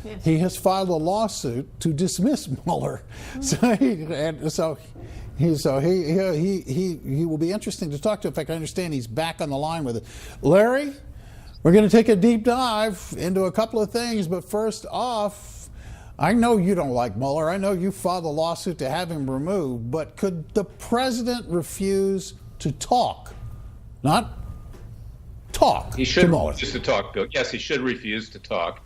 Yes. He has filed a lawsuit to dismiss Mueller. Mm-hmm. He will be interesting to talk to. In fact, I understand he's back on the line with it. Larry, we're going to take a deep dive into a couple of things, but first off, I know you don't like Mueller. I know you filed a lawsuit to have him removed, but could the president refuse to talk? Not talk. He should refuse to talk, Bill. Yes, he should refuse to talk.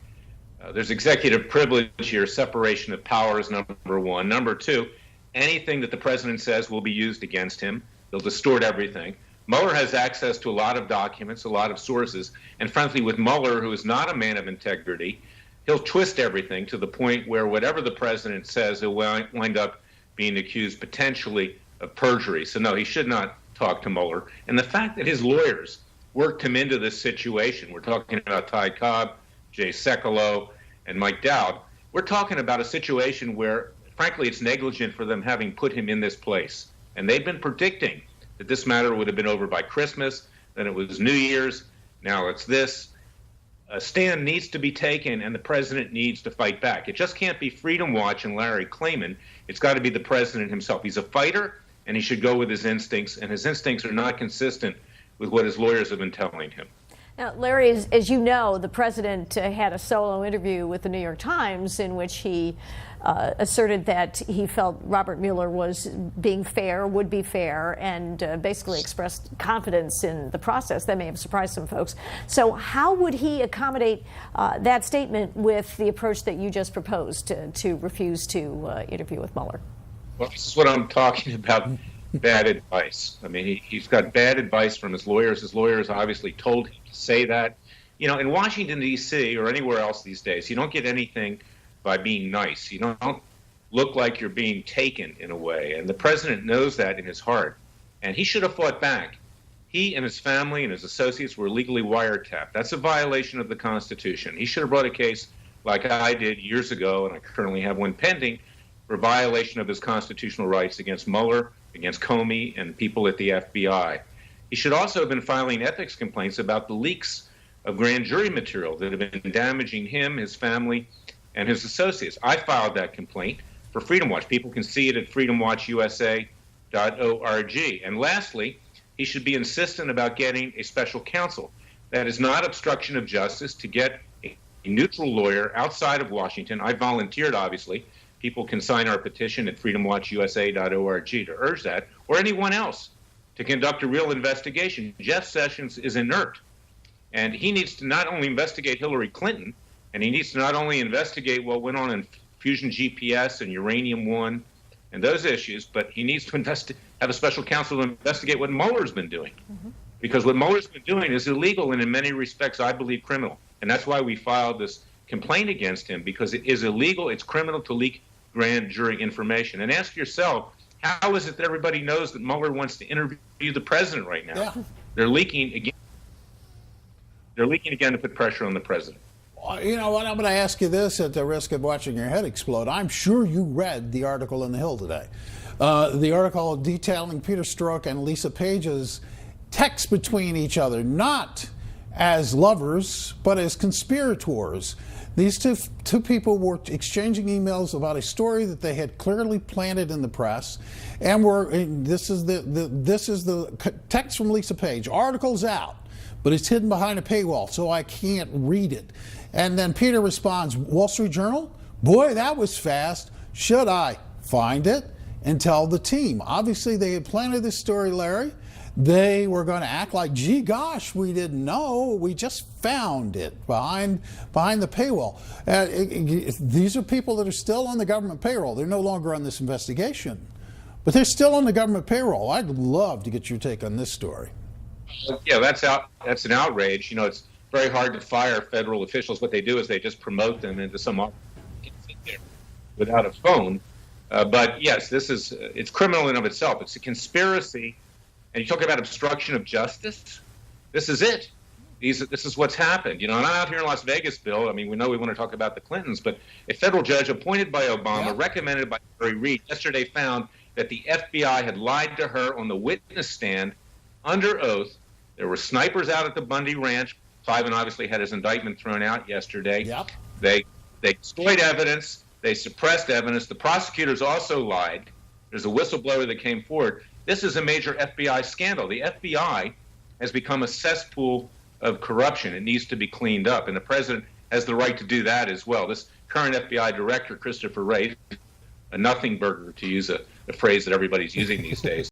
There's executive privilege here. Separation of powers, number one. Number two, anything that the president says will be used against him. They'll distort everything. Mueller has access to a lot of documents, a lot of sources, and frankly, with Mueller, who is not a man of integrity, he'll twist everything to the point where whatever the president says, he'll wind up being accused potentially of perjury. So no, he should not talk to Mueller. And the fact that his lawyers worked him into this situation, we're talking about Ty Cobb, Jay Sekulow, and Mike Dowd, we're talking about a situation where, frankly, it's negligent for them having put him in this place. And they've been predicting that this matter would have been over by Christmas, then it was New Year's, now it's this. A stand needs to be taken, and the president needs to fight back. It just can't be Freedom Watch and Larry Klayman. It's got to be the president himself. He's a fighter, and he should go with his instincts, and his instincts are not consistent with what his lawyers have been telling him. Now, Larry, as you know, the president had a solo interview with the New York Times in which he asserted that he felt Robert Mueller was being fair, would be fair, and basically expressed confidence in the process. That may have surprised some folks. So how would he accommodate that statement with the approach that you just proposed to refuse to interview with Mueller? Well, this is what I'm talking about. Bad advice. I mean, he's got bad advice from his lawyers. His lawyers obviously told him to say that. You know, in Washington, D.C. or anywhere else these days, you don't get anything by being nice. You don't look like you're being taken in a way. And the president knows that in his heart. And he should have fought back. He and his family and his associates were legally wiretapped. That's a violation of the Constitution. He should have brought a case like I did years ago, and I currently have one pending, for violation of his constitutional rights against Mueller, against Comey, and people at the FBI. He should also have been filing ethics complaints about the leaks of grand jury material that have been damaging him, his family, and his associates. I filed that complaint for Freedom Watch. People can see it at freedomwatchusa.org. And lastly, he should be insistent about getting a special counsel. That is not obstruction of justice, to get a neutral lawyer outside of Washington. I volunteered, obviously. People can sign our petition at freedomwatchusa.org to urge that, or anyone else, to conduct a real investigation. Jeff Sessions is inert, and he needs to not only investigate Hillary Clinton, and he needs to not only investigate what went on in Fusion GPS and Uranium One and those issues, but he needs to have a special counsel to investigate what Mueller's been doing. Mm-hmm. Because what Mueller's been doing is illegal and in many respects, I believe, criminal. And that's why we filed this complaint against him, because it is illegal, it's criminal to leak grand jury information. And ask yourself, how is it that everybody knows that Mueller wants to interview the president right now? Yeah. They're leaking again. They're leaking again to put pressure on the president. You know what? I'm going to ask you this at the risk of watching your head explode. I'm sure you read the article in The Hill today. The article detailing Peter Strzok and Lisa Page's texts between each other, not as lovers, but as conspirators. These two people were exchanging emails about a story that they had clearly planted in the press, and this is the text from Lisa Page. Article's out, but it's hidden behind a paywall, so I can't read it. And then Peter responds, Wall Street Journal? Boy, that was fast. Should I find it and tell the team? Obviously, they had planted this story, Larry. They were going to act like, gee, gosh, we didn't know. We just found it behind the paywall. These are people that are still on the government payroll. They're no longer on this investigation, but they're still on the government payroll. I'd love to get your take on this story. Yeah, that's an outrage. You know, it's very hard to fire federal officials. What they do is they just promote them into some office without a phone. But yes, it's criminal in of itself. It's a conspiracy. And you talk about obstruction of justice. This is it. This is what's happened. You know, and I'm out here in Las Vegas, Bill. I mean, we know we want to talk about the Clintons, but a federal judge appointed by Obama, recommended by Harry Reid, yesterday found that the FBI had lied to her on the witness stand under oath. There were snipers out at the Bundy Ranch. Cliven obviously had his indictment thrown out yesterday. Yep. They They destroyed evidence. They suppressed evidence. The prosecutors also lied. There's a whistleblower that came forward. This is a major FBI scandal. The FBI has become a cesspool of corruption. It needs to be cleaned up, and the president has the right to do that as well. This current FBI director, Christopher Wray, a nothing burger, to use a phrase that everybody's using these days.